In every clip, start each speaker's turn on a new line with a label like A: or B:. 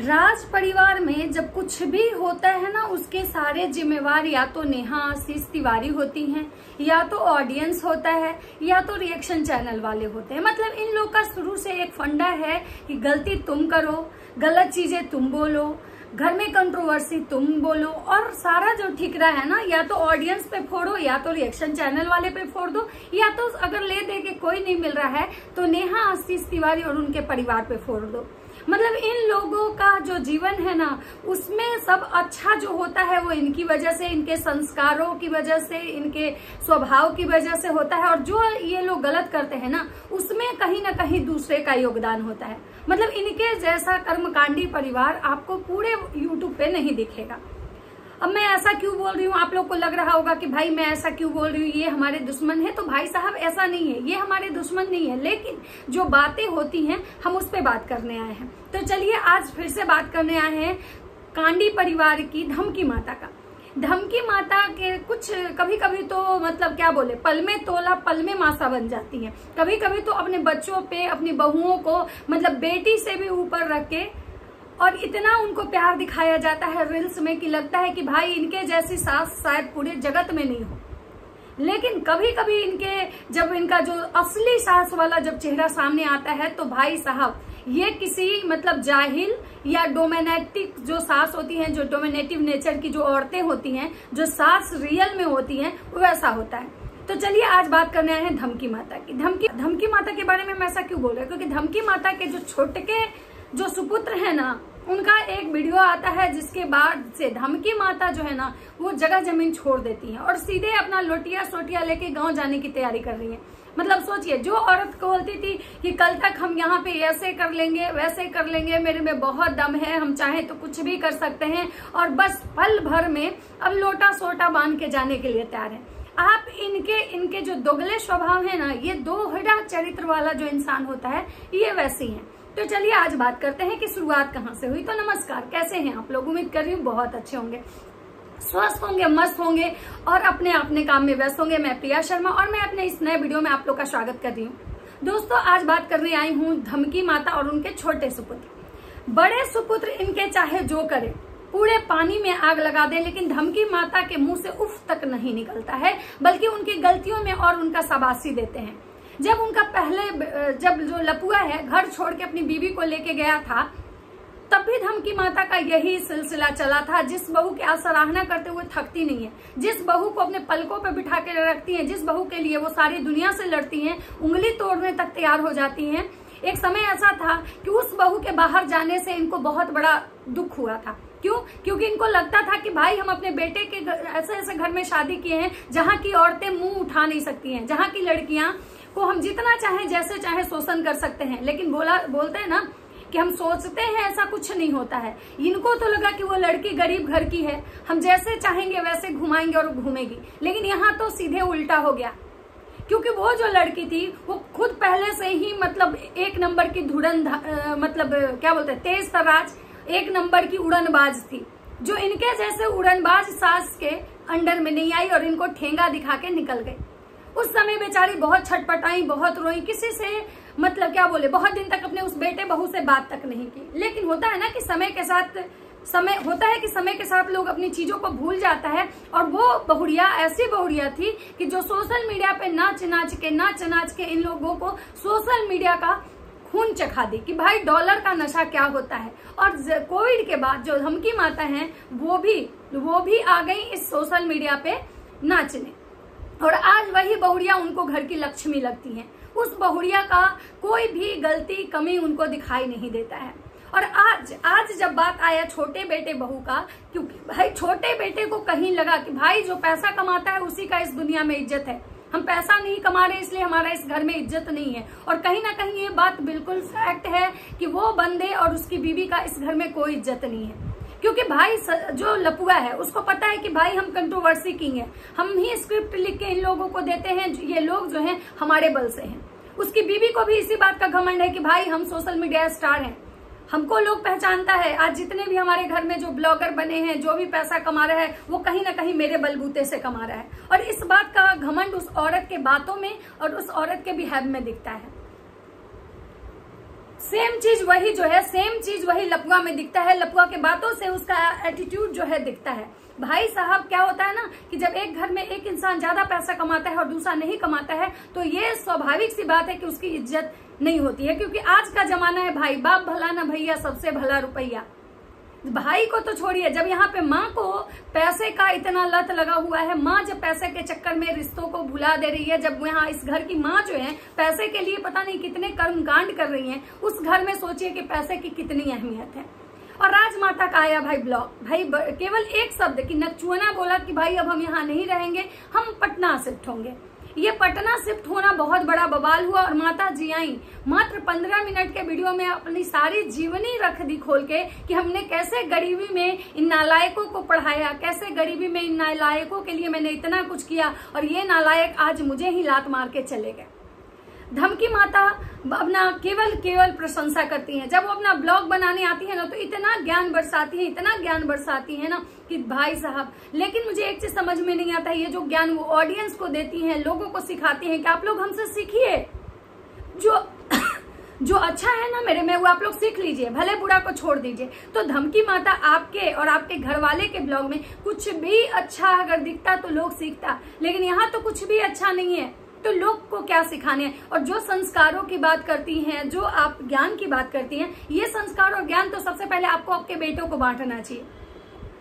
A: राज परिवार में जब कुछ भी होता है ना, उसके सारे जिम्मेवार या तो नेहा आशीष तिवारी होती हैं, या तो ऑडियंस होता है, या तो रिएक्शन चैनल वाले होते हैं। मतलब इन लोग का शुरू से एक फंडा है कि गलती तुम करो, गलत चीजें तुम बोलो, घर में कंट्रोवर्सी तुम बोलो, और सारा जो ठिकरा है ना, या तो ऑडियंस पे फोड़ो, या तो रिएक्शन चैनल वाले पे फोड़ दो, या तो अगर ले दे के कोई नहीं मिल रहा है तो नेहा आशीष तिवारी और उनके परिवार पे फोड़ दो। मतलब इन लोगों का जो जीवन है ना, उसमें सब अच्छा जो होता है वो इनकी वजह से, इनके संस्कारों की वजह से, इनके स्वभाव की वजह से होता है, और जो ये लोग गलत करते हैं ना, उसमें कहीं ना कहीं दूसरे का योगदान होता है। मतलब इनके जैसा कर्मकांडी परिवार आपको पूरे यूट्यूब पे नहीं दिखेगा। अब मैं ऐसा क्यों बोल रही हूँ, आप लोग को लग रहा होगा कि भाई मैं ऐसा क्यों बोल रही हूँ, ये हमारे दुश्मन है। तो भाई साहब ऐसा नहीं है, ये हमारे दुश्मन नहीं है, लेकिन जो बातें होती हैं हम उस पर बात करने आए हैं। तो चलिए आज फिर से बात करने आए हैं कांडी परिवार की धमकी माता का। धमकी माता के कुछ कभी कभी तो मतलब क्या बोले, पल में तोला पल में मासा बन जाती है। कभी कभी तो अपने बच्चों पे, अपनी बहुओं को, मतलब बेटी से भी ऊपर रख के, और इतना उनको प्यार दिखाया जाता है रील्स में कि लगता है कि भाई इनके जैसी सास शायद पूरे जगत में नहीं हो। लेकिन कभी कभी इनके जब इनका जो असली सास वाला जब चेहरा सामने आता है तो भाई साहब ये किसी मतलब जाहिल या डोमिनेटिव जो सास होती हैं, जो डोमिनेटिव नेचर की जो औरतें होती हैं, जो सास रियल में होती हैं, वो वैसा होता है। तो चलिए आज बात करने आए हैं धमकी माता की। धमकी माता के बारे में मैं ऐसा क्यों बोल रही हूँ, क्योंकि धमकी माता के जो छोटे जो सुपुत्र है ना, उनका एक वीडियो आता है जिसके बाद से धमकी माता जो है ना, वो जगह जमीन छोड़ देती है और सीधे अपना लोटिया सोटिया लेके गांव जाने की तैयारी कर रही है। मतलब सोचिए, जो औरत को बोलती थी कि कल तक हम यहाँ पे ऐसे कर लेंगे, वैसे कर लेंगे, मेरे में बहुत दम है, हम चाहें तो कुछ भी कर सकते हैं, और बस पल भर में अब लोटा सोटा बांध के जाने के लिए तैयार है। आप इनके जो दोगले स्वभाव है ना, ये दोहरा चरित्र वाला जो इंसान होता है, ये वैसी है। तो चलिए आज बात करते हैं कि शुरुआत कहाँ से हुई। तो नमस्कार, कैसे हैं आप लोग? उम्मीद कर रही हूँ बहुत अच्छे होंगे, स्वस्थ होंगे, मस्त होंगे और अपने काम में व्यस्त होंगे। मैं प्रिया शर्मा और मैं अपने इस नए वीडियो में आप लोग का स्वागत कर रही हूँ। दोस्तों आज बात करने आई हूँ धमकी माता और उनके छोटे सुपुत्र। बड़े सुपुत्र इनके चाहे जो करे, पूरे पानी में आग लगा दे, लेकिन धमकी माता के मुंह से उफ तक नहीं निकलता है, बल्कि उनकी गलतियों में और उनका शाबाशी देते हैं। जब उनका जब जो लपुआ है घर छोड़ के अपनी बीवी को लेके गया था, तब भी धमकी माता का यही सिलसिला चला था। जिस बहू की आज सराहना करते हुए थकती नहीं है, जिस बहू को अपने पलकों पे बिठा के रखती है, जिस बहू के लिए वो सारी दुनिया से लड़ती हैं, उंगली तोड़ने तक तैयार हो जाती हैं। एक समय ऐसा था कि उस बहू के बाहर जाने से इनको बहुत बड़ा दुख हुआ था। क्यों? क्योंकि इनको लगता था कि भाई हम अपने बेटे के ऐसे ऐसे घर में शादी किए हैं जहाँ की औरतें मुंह उठा नहीं सकती हैं, जहाँ की लड़कियां को हम जितना चाहे जैसे चाहे शोषण कर सकते हैं। लेकिन बोलते हैं ना कि हम सोचते हैं, ऐसा कुछ नहीं होता है। इनको तो लगा कि वो लड़की गरीब घर की है, हम जैसे चाहेंगे वैसे घुमाएंगे और घूमेगी। लेकिन यहाँ तो सीधे उल्टा हो गया, क्योंकि वो जो लड़की थी वो खुद पहले से ही मतलब एक नंबर की मतलब क्या बोलते हैं, तेज तराज, एक नंबर की उड़नबाज थी, जो इनके जैसे उड़नबाज सास के अंडर में नहीं आई और इनको ठेंगा दिखा के निकल गई। उस समय बेचारी बहुत छटपटाई, बहुत रोई, किसी से मतलब क्या बोले, बहुत दिन तक अपने उस बेटे बहू से बात तक नहीं की। लेकिन होता है ना कि समय के साथ लोग अपनी चीजों को भूल जाता है। और वो बहुड़िया ऐसी बहुड़िया थी कि जो सोशल मीडिया पे नाच नाच के इन लोगों को सोशल मीडिया का खून चखा दी कि भाई डॉलर का नशा क्या होता है। और कोविड के बाद जो धमकी माता है वो भी आ गई इस सोशल मीडिया पे नाचने, और आज वही बहुड़िया उनको घर की लक्ष्मी लगती हैं। उस बहुड़िया का कोई भी गलती कमी उनको दिखाई नहीं देता है। और आज जब बात आया छोटे बेटे बहू का, क्योंकि भाई छोटे बेटे को कहीं लगा कि भाई जो पैसा कमाता है उसी का इस दुनिया में इज्जत है, हम पैसा नहीं कमा रहे इसलिए हमारा इस घर में इज्जत नहीं है। और कहीं ना कहीं ये बात बिल्कुल फैक्ट है कि वो बंदे और उसकी बीवी का इस घर में कोई इज्जत नहीं है। क्योंकि भाई जो लपुआ है उसको पता है कि भाई हम कंट्रोवर्सी किंग है, हम ही स्क्रिप्ट लिख के इन लोगों को देते हैं, ये लोग जो हैं हमारे बल से हैं। उसकी बीवी को भी इसी बात का घमंड है कि भाई हम सोशल मीडिया स्टार हैं, हमको लोग पहचानता है। आज जितने भी हमारे घर में जो ब्लॉगर बने हैं, जो भी पैसा कमा रहा है, वो कहीं ना कहीं मेरे बलबूते से कमा रहा है। और इस बात का घमंड उस औरत के बातों में और उस औरत के बिहेव में दिखता है। सेम चीज वही जो है, सेम चीज वही लपुआ में दिखता है। लपुआ के बातों से उसका एटीट्यूड जो है दिखता है। भाई साहब क्या होता है ना कि जब एक घर में एक इंसान ज्यादा पैसा कमाता है और दूसरा नहीं कमाता है तो ये स्वाभाविक सी बात है कि उसकी इज्जत नहीं होती है, क्योंकि आज का जमाना है भाई, बाप भला ना भैया, सबसे भला रुपया। भाई को तो छोड़िए, जब यहाँ पे माँ को पैसे का इतना लत लगा हुआ है, माँ जब पैसे के चक्कर में रिश्तों को भुला दे रही है, जब यहाँ इस घर की माँ जो है पैसे के लिए पता नहीं कितने कर्मकांड कर रही हैं, उस घर में सोचिए कि पैसे की कितनी अहमियत है। और राजमाता का आया भाई ब्लॉग, भाई केवल एक शब्द कि नकचुआना बोला कि भाई अब हम यहाँ नहीं रहेंगे, हम पटना शिफ्ट होंगे। ये पटना शिफ्ट होना बहुत बड़ा बवाल हुआ और माता जी आई, मात्र 15 मिनट के वीडियो में अपनी सारी जीवनी रख दी खोल के कि हमने कैसे गरीबी में इन नालायकों को पढ़ाया, कैसे गरीबी में इन नालायकों के लिए मैंने इतना कुछ किया और ये नालायक आज मुझे ही लात मार के चले गए। धमकी माता अपना केवल प्रशंसा करती हैं। जब वो अपना ब्लॉग बनाने आती है ना तो इतना ज्ञान बरसाती है ना कि भाई साहब। लेकिन मुझे एक चीज समझ में नहीं आता है, ये जो ज्ञान वो ऑडियंस को देती हैं, लोगों को सिखाती हैं कि आप लोग हमसे सीखिए, जो अच्छा है ना मेरे में वो आप लोग सीख लीजिए, भले बुरा को छोड़ दीजिए। तो धमकी माता आपके और आपके घर वाले के ब्लॉग में कुछ भी अच्छा अगर दिखता तो लोग सीखता, लेकिन यहाँ तो कुछ भी अच्छा नहीं है, तो लोग को क्या सिखाने हैं। और जो संस्कारों की बात करती हैं, जो आप ज्ञान की बात करती हैं, ये संस्कार और ज्ञान तो सबसे पहले आपको आपके बेटों को बांटना चाहिए,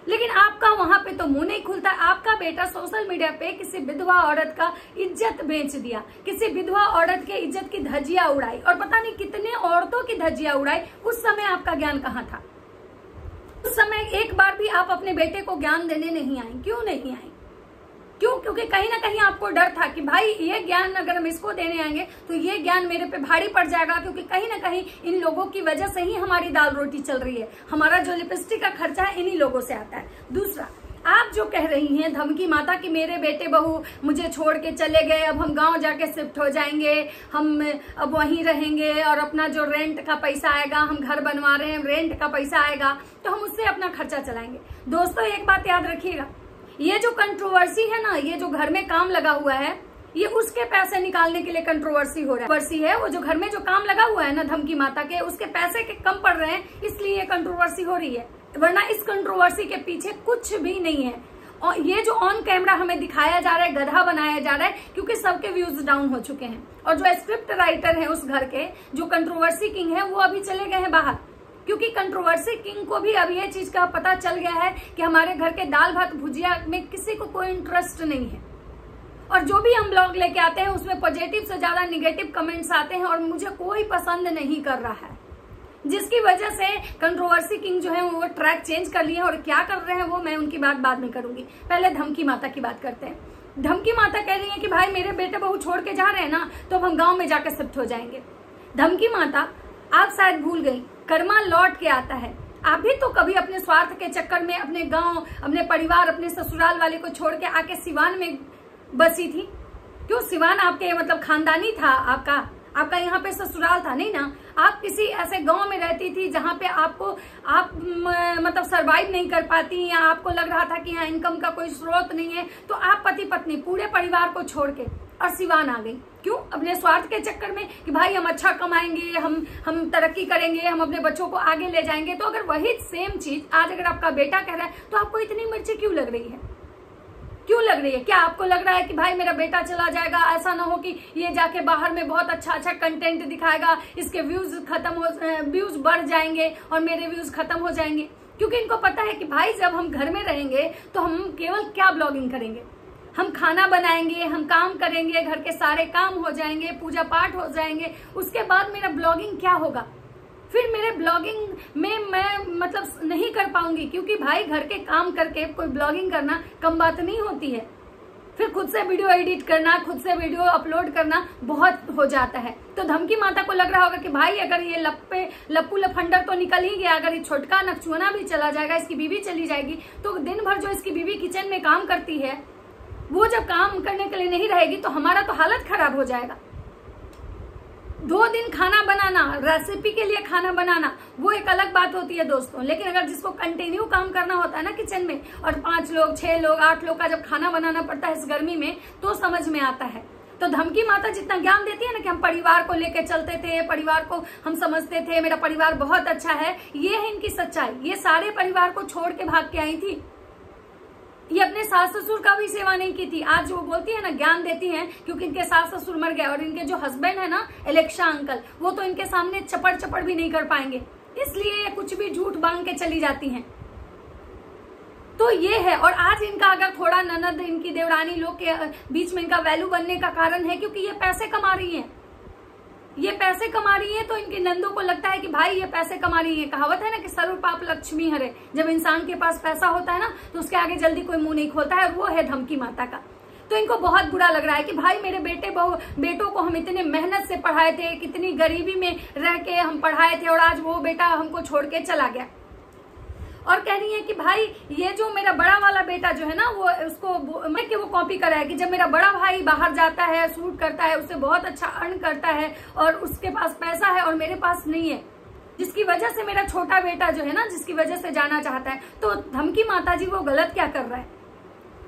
A: लेकिन आपका वहां पे तो मुंह नहीं खुलता। आपका बेटा सोशल मीडिया पे किसी विधवा औरत का इज्जत बेच दिया, किसी विधवा औरत के इज्जत की धज्जियां उड़ाई और पता नहीं कितने औरतों की धज्जियां उड़ाई। उस समय आपका ज्ञान कहाँ था? उस समय एक बार भी आप अपने बेटे को ज्ञान देने नहीं आई। क्यों नहीं आई? क्यों? क्योंकि कहीं ना कहीं आपको डर था कि भाई ये ज्ञान अगर हम इसको देने आएंगे तो ये ज्ञान मेरे पे भारी पड़ जाएगा, क्योंकि कहीं ना कहीं इन लोगों की वजह से ही हमारी दाल रोटी चल रही है, हमारा जो लिपस्टिक का खर्चा है इन्हीं लोगों से आता है। दूसरा, आप जो कह रही हैं धमकी माता कि मेरे बेटे बहू मुझे छोड़ के चले गए, अब हम गांव जाके शिफ्ट हो जाएंगे, हम अब वहीं रहेंगे और अपना जो रेंट का पैसा आएगा, हम घर बनवा रहे हैं, रेंट का पैसा आएगा तो हम उससे अपना खर्चा चलाएंगे। दोस्तों एक बात याद रखिएगा, ये जो कंट्रोवर्सी है ना, ये जो घर में काम लगा हुआ है, ये उसके पैसे निकालने के लिए कंट्रोवर्सी हो रहा है। वो जो घर में जो काम लगा हुआ है ना धमकी माता के, उसके पैसे के कम पड़ रहे हैं, इसलिए ये कंट्रोवर्सी हो रही है, वरना इस कंट्रोवर्सी के पीछे कुछ भी नहीं है। और ये जो ऑन कैमरा हमें दिखाया जा रहा है, गधा बनाया जा रहा है, क्योंकि सबके व्यूज डाउन हो चुके हैं। और जो स्क्रिप्ट राइटर है उस घर के, जो कंट्रोवर्सी किंग है, वो अभी चले गए हैं बाहर, क्योंकि कंट्रोवर्सी किंग को भी अब ये चीज का पता चल गया है कि हमारे घर के दाल भात भुजिया में किसी को कोई इंटरेस्ट नहीं है। और जो भी हम ब्लॉग लेके आते हैं उसमें पॉजिटिव से ज्यादा निगेटिव कमेंट्स आते हैं और मुझे कोई पसंद नहीं कर रहा है, जिसकी वजह से कंट्रोवर्सी किंग जो है वो ट्रैक चेंज कर लिए हैं। और क्या कर रहे हैं वो मैं उनकी बात बाद में करूंगी, पहले धमकी माता की बात करते हैं। धमकी माता कह रही है कि भाई मेरे बेटे बहू छोड़ के जा रहे हैं ना, तो हम गाँव में जाकर शिफ्ट हो जाएंगे। धमकी माता आप शायद भूल गई, कर्मा लौट के आता है। आप भी तो कभी अपने स्वार्थ के चक्कर में अपने गांव, अपने परिवार, अपने ससुराल वाले को छोड़ के आके सिवान में बसी थी। क्यों? सिवान आपके मतलब खानदानी था, आपका यहाँ पे ससुराल था नहीं ना। आप किसी ऐसे गांव में रहती थी जहाँ पे आप मतलब सरवाइव नहीं कर पाती, या आपको लग रहा था कि यहाँ इनकम का कोई स्रोत नहीं है, तो आप पति पत्नी पूरे परिवार को छोड़ के और सिवान आ गई। क्यों? अपने स्वार्थ के चक्कर में कि भाई हम अच्छा कमाएंगे, हम तरक्की करेंगे, हम अपने बच्चों को आगे ले जाएंगे। तो अगर वही सेम चीज आज अगर आपका बेटा कह रहा है तो आपको इतनी मिर्ची क्यों लग रही है? क्यों लग रही है? क्या आपको लग रहा है कि भाई मेरा बेटा चला जाएगा, ऐसा ना हो कि ये जाके बाहर में बहुत अच्छा कंटेंट दिखाएगा, इसके व्यूज बढ़ जाएंगे और मेरे व्यूज खत्म हो जाएंगे? क्योंकि इनको पता है कि भाई जब हम घर में रहेंगे तो हम केवल क्या ब्लॉगिंग करेंगे, हम खाना बनाएंगे, हम काम करेंगे, घर के सारे काम हो जाएंगे, पूजा पाठ हो जाएंगे, उसके बाद मेरा ब्लॉगिंग क्या होगा? फिर मेरे ब्लॉगिंग में मैं मतलब नहीं कर पाऊंगी, क्योंकि भाई घर के काम करके कोई ब्लॉगिंग करना कम बात नहीं होती है। फिर खुद से वीडियो एडिट करना, खुद से वीडियो अपलोड करना बहुत हो जाता है। तो धमकी माता को लग रहा होगा कि भाई अगर ये लप्पू लफंडर तो निकल ही गया, अगर ये छोटका नकचुआना भी चला जाएगा, इसकी बीवी चली जाएगी, तो दिन भर जो इसकी बीवी किचन में काम करती है, वो जब काम करने के लिए नहीं रहेगी तो हमारा तो हालत खराब हो जाएगा। 2 दिन खाना बनाना, रेसिपी के लिए खाना बनाना, वो एक अलग बात होती है दोस्तों। लेकिन अगर जिसको कंटिन्यू काम करना होता है ना किचन में, और 5 लोग, 6 लोग, 8 लोग का जब खाना बनाना पड़ता है इस गर्मी में, तो समझ में आता है। तो धमकी माता जितना ज्ञान देती है ना कि हम परिवार को लेकर चलते थे, परिवार को हम समझते थे, मेरा परिवार बहुत अच्छा है, ये है इनकी सच्चाई। ये सारे परिवार को छोड़ के भाग के आई थी, ये अपने सास ससुर का भी सेवा नहीं की थी। आज वो बोलती है ना ज्ञान देती हैं क्योंकि इनके सास ससुर मर गए, और इनके जो हस्बैंड है ना एलेक्सा अंकल, वो तो इनके सामने चपड़ चपड़ भी नहीं कर पाएंगे, इसलिए ये कुछ भी झूठ बांध के चली जाती हैं। तो ये है। और आज इनका अगर थोड़ा ननद, इनकी देवरानी लोग के बीच में इनका वैल्यू बनने का कारण है क्योंकि ये पैसे कमा रही हैं, ये पैसे कमा रही है, तो इनके नंदों को लगता है कि भाई ये पैसे कमा रही है। कहावत है ना कि सर्व पाप लक्ष्मी हरे, जब इंसान के पास पैसा होता है ना तो उसके आगे जल्दी कोई मुंह नहीं खोलता है, और वो है धमकी माता का। तो इनको बहुत बुरा लग रहा है कि भाई मेरे बेटों को हम इतने मेहनत से पढ़ाए थे, कितनी गरीबी में रह के हम पढ़ाए थे, और आज वो बेटा हमको छोड़ के चला गया। और कह रही है कि भाई ये जो मेरा बड़ा वाला बेटा जो है ना, वो उसको मैं कि वो कॉपी करा है कि जब मेरा बड़ा भाई बाहर जाता है, शूट करता है, उससे बहुत अच्छा अर्न करता है और उसके पास पैसा है और मेरे पास नहीं है, जिसकी वजह से मेरा छोटा बेटा जो है ना, जिसकी वजह से जाना चाहता है। तो धमकी माता जी वो गलत क्या कर रहा है,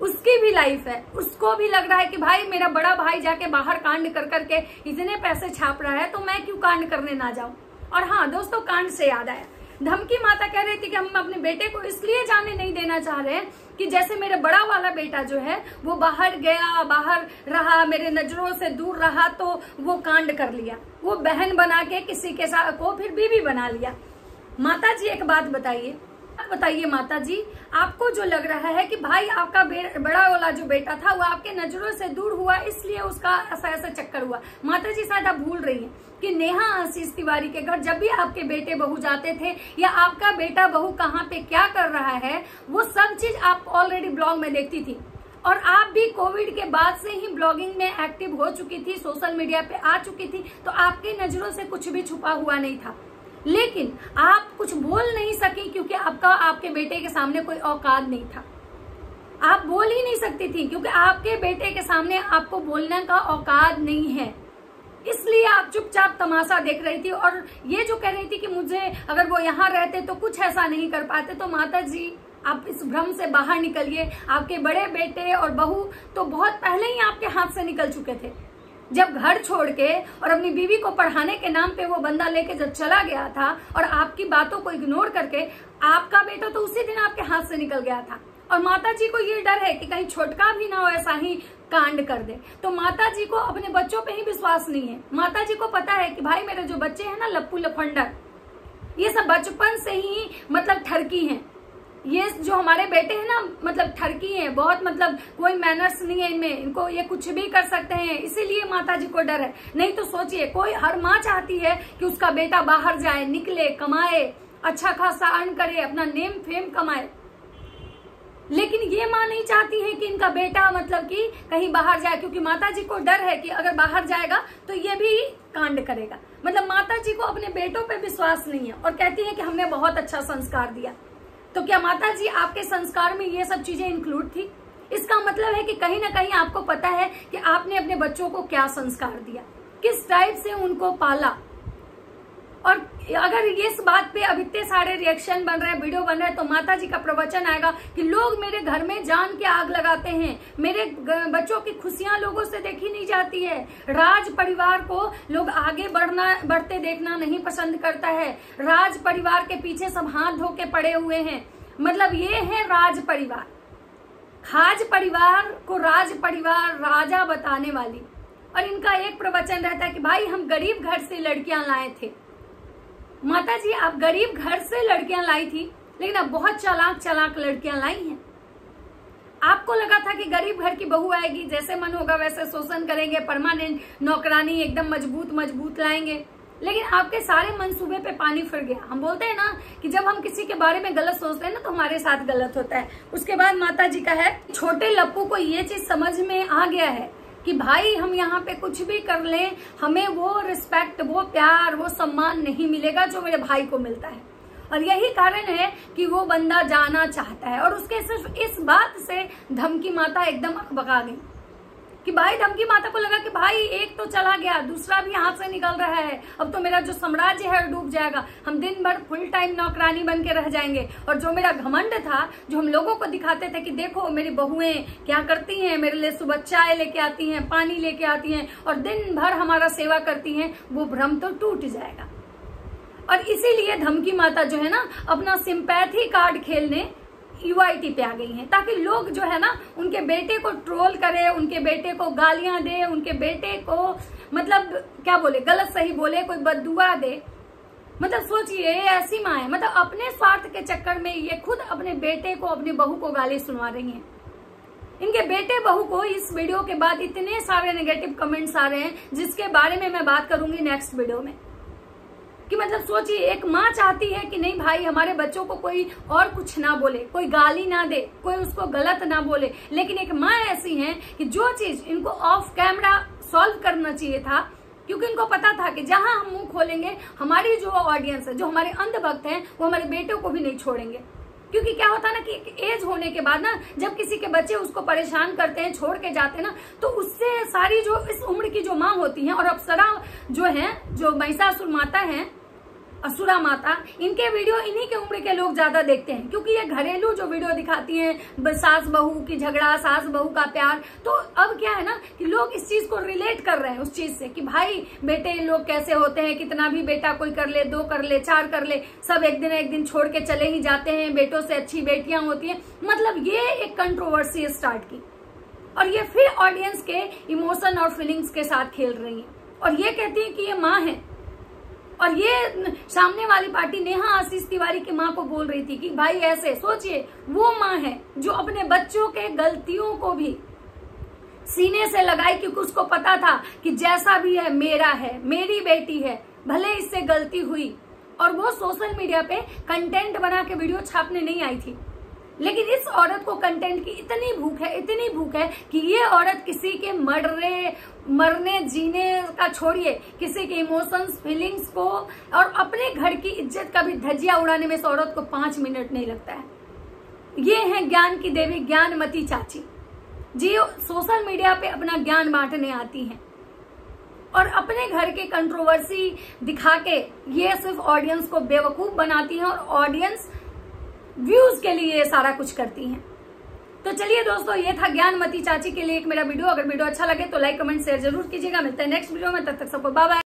A: उसकी भी लाइफ है, उसको भी लग रहा है कि भाई मेरा बड़ा भाई जाके बाहर कांड कर करके इतने पैसे छाप रहा है, तो मैं क्यों कांड करने ना जाऊं। और हाँ दोस्तों, कांड से याद आया, धमकी माता कह रही थी कि हम अपने बेटे को इसलिए जाने नहीं देना चाह रहे हैं कि जैसे मेरा बड़ा वाला बेटा जो है वो बाहर गया, बाहर रहा, मेरे नजरों से दूर रहा, तो वो कांड कर लिया, वो बहन बना के किसी के साथ को फिर बीवी बना लिया। माता जी एक बात बताइए माता जी, आपको जो लग रहा है कि भाई आपका बड़ा वाला जो बेटा था वो आपके नजरों से दूर हुआ, इसलिए उसका ऐसा चक्कर हुआ। माता जी शायद आप भूल रही हैं कि नेहा आशीष तिवारी के घर जब भी आपके बेटे बहू जाते थे, या आपका बेटा बहू कहाँ पे क्या कर रहा है, वो सब चीज आप ऑलरेडी ब्लॉग में देखती थी। और आप भी कोविड के बाद से ही ब्लॉगिंग में एक्टिव हो चुकी थी, सोशल मीडिया पे आ चुकी थी, तो आपकी नजरों से कुछ भी छुपा हुआ नहीं था। लेकिन आप कुछ बोल नहीं सकी क्योंकि आपके बेटे के सामने कोई औकात नहीं था, आप बोल ही नहीं सकती थी क्योंकि आपके बेटे के सामने आपको बोलने का औकात नहीं है, इसलिए आप चुपचाप तमाशा देख रही थी। और ये जो कह रही थी कि मुझे अगर वो यहाँ रहते तो कुछ ऐसा नहीं कर पाते, तो माता जी आप इस भ्रम से बाहर निकलिए। आपके बड़े बेटे और बहू तो बहुत पहले ही आपके हाथ से निकल चुके थे, जब घर छोड़ के और अपनी बीवी को पढ़ाने के नाम पे वो बंदा लेके जब चला गया था, और आपकी बातों को इग्नोर करके आपका बेटा तो उसी दिन आपके हाथ से निकल गया था। और माता जी को ये डर है कि कहीं छोटका भी ना हो ऐसा ही कांड कर दे, तो माता जी को अपने बच्चों पे ही विश्वास नहीं है। माता जी को पता है कि भाई मेरे जो बच्चे हैं ना लप्पू लफंडर, ये सब बचपन से ही मतलब ठरकी हैं, ये जो हमारे बेटे हैं ना मतलब ठरकी हैं, बहुत मतलब कोई मैनर्स नहीं है इनमें, इनको ये कुछ भी कर सकते हैं, इसीलिए माता जी को डर है। नहीं तो सोचिए, कोई हर माँ चाहती है कि उसका बेटा बाहर जाए, निकले, कमाए, अच्छा खासा अर्न करे, अपना नेम फेम कमाए, लेकिन ये माँ नहीं चाहती है कि इनका बेटा मतलब कि कहीं बाहर जाए, क्योंकि माता जी को डर है कि अगर बाहर जाएगा तो ये भी कांड करेगा। मतलब माता जी को अपने बेटों पे विश्वास नहीं है, और कहती है कि हमने बहुत अच्छा संस्कार दिया। तो क्या माता जी आपके संस्कार में ये सब चीजें इंक्लूड थी? इसका मतलब है कि कहीं ना कहीं आपको पता है कि आपने अपने बच्चों को क्या संस्कार दिया, किस टाइप से उनको पाला। और अगर इस बात पे अब इतने सारे रिएक्शन बन रहे हैं, वीडियो बन रहे हैं, तो माता जी का प्रवचन आएगा कि लोग मेरे घर में जान के आग लगाते हैं, मेरे बच्चों की खुशियां लोगों से देखी नहीं जाती है, राज परिवार को लोग आगे बढ़ते देखना नहीं पसंद करता है, राज परिवार के पीछे सब हाथ धो के पड़े हुए हैं। मतलब ये है राज परिवार, खाज परिवार को राज परिवार राजा बताने वाली। और इनका एक प्रवचन रहता है कि भाई हम गरीब घर से लड़कियां लाए थे। माता जी आप गरीब घर से लड़कियां लाई थी, लेकिन अब बहुत चालाक लड़कियां लाई हैं। आपको लगा था कि गरीब घर की बहू आएगी, जैसे मन होगा वैसे शोषण करेंगे, परमानेंट नौकरानी एकदम मजबूत लाएंगे, लेकिन आपके सारे मंसूबे पे पानी फिर गया। हम बोलते हैं ना कि जब हम किसी के बारे में गलत सोचते हैं ना तो हमारे साथ गलत होता है। उसके बाद माता जी का है, छोटे लप्पू को ये चीज समझ में आ गया है कि भाई हम यहाँ पे कुछ भी कर लें, हमें वो रिस्पेक्ट, वो प्यार, वो सम्मान नहीं मिलेगा जो मेरे भाई को मिलता है। और यही कारण है कि वो बंदा जाना चाहता है। और उसके सिर्फ इस बात से धमकी माता एकदम अकबका गई कि भाई धमकी माता को लगा कि भाई एक तो चला गया, दूसरा भी हाथ से निकल रहा है, अब तो मेरा जो साम्राज्य है डूब जाएगा, हम दिन भर फुल टाइम नौकरानी बन के रह जाएंगे। और जो मेरा घमंड था, जो हम लोगों को दिखाते थे कि देखो मेरी बहुएं क्या करती हैं, मेरे लिए सुबह चाय लेके आती हैं, पानी लेके आती हैं और दिन भर हमारा सेवा करती हैं, वो भ्रम तो टूट जाएगा। और इसीलिए धमकी माता जो है ना अपना सिंपैथी कार्ड खेलने UIT पे आ गई हैं, ताकि लोग जो है ना उनके बेटे को ट्रोल करे, उनके बेटे को गालियां दे, उनके बेटे को मतलब क्या बोले, गलत सही बोले, कोई बद्दुआ दे। मतलब सोचिए, ये ऐसी माँ है, मतलब अपने स्वार्थ के चक्कर में ये खुद अपने बेटे को, अपनी बहू को गाली सुनवा रही हैं। इनके बेटे बहू को इस वीडियो के बाद इतने सारे नेगेटिव कमेंट्स आ रहे हैं, जिसके बारे में मैं बात करूंगी नेक्स्ट वीडियो में। कि मतलब सोचिए, एक माँ चाहती है कि नहीं भाई हमारे बच्चों को कोई और कुछ ना बोले, कोई गाली ना दे, कोई उसको गलत ना बोले, लेकिन एक माँ ऐसी है कि जो चीज इनको ऑफ कैमरा सॉल्व करना चाहिए था, क्योंकि इनको पता था कि जहां हम मुंह खोलेंगे हमारी जो ऑडियंस है, जो हमारे अंधभक्त हैं, वो हमारे बेटों को भी नहीं छोड़ेंगे। क्योंकि क्या होता है ना कि एक एज होने के बाद ना, जब किसी के बच्चे उसको परेशान करते हैं, छोड़ के जाते हैं ना, तो उससे सारी जो इस उम्र की जो माँ होती हैं, और अप्सरा जो है, जो महिषासुर माता है, असुरा माता, इनके वीडियो इन्हीं के उम्र के लोग ज्यादा देखते हैं, क्योंकि ये घरेलू जो वीडियो दिखाती हैं, सास बहू की झगड़ा, सास बहू का प्यार। तो अब क्या है ना कि लोग इस चीज को रिलेट कर रहे हैं उस चीज से, कि भाई बेटे लोग कैसे होते हैं, कितना भी बेटा कोई कर ले, 2 कर ले, 4 कर ले, सब एक दिन छोड़ के चले ही जाते हैं, बेटों से अच्छी बेटियां होती हैं। मतलब ये एक कंट्रोवर्सी स्टार्ट की, और ये फिर ऑडियंस के इमोशन और फीलिंग्स के साथ खेल रही है, और ये कहती है कि ये माँ है। और ये सामने वाली पार्टी नेहा आशीष तिवारी की माँ को बोल रही थी कि भाई ऐसे सोचिए, वो माँ है जो अपने बच्चों के गलतियों को भी सीने से लगाई, क्योंकि उसको पता था कि जैसा भी है मेरा है, मेरी बेटी है, भले इससे गलती हुई। और वो सोशल मीडिया पे कंटेंट बना के वीडियो छापने नहीं आई थी, लेकिन इस औरत को कंटेंट की इतनी भूख है कि ये औरत किसी के मरने जीने का छोड़िए, किसी के इमोशंस फीलिंग्स को और अपने घर की इज्जत का भी धज्जिया उड़ाने में इस औरत को 5 मिनट नहीं लगता है। ये है ज्ञान की देवी, ज्ञानमती चाची जी, सोशल मीडिया पे अपना ज्ञान बांटने आती हैं और अपने घर के कंट्रोवर्सी दिखा के ये सिर्फ ऑडियंस को बेवकूफ बनाती हैं, और ऑडियंस व्यूज के लिए ये सारा कुछ करती हैं। तो चलिए दोस्तों, ये था ज्ञानमती चाची के लिए एक मेरा वीडियो। अगर वीडियो अच्छा लगे तो लाइक कमेंट शेयर जरूर कीजिएगा। मिलते हैं नेक्स्ट वीडियो में, तब तक सबको बाय बाय।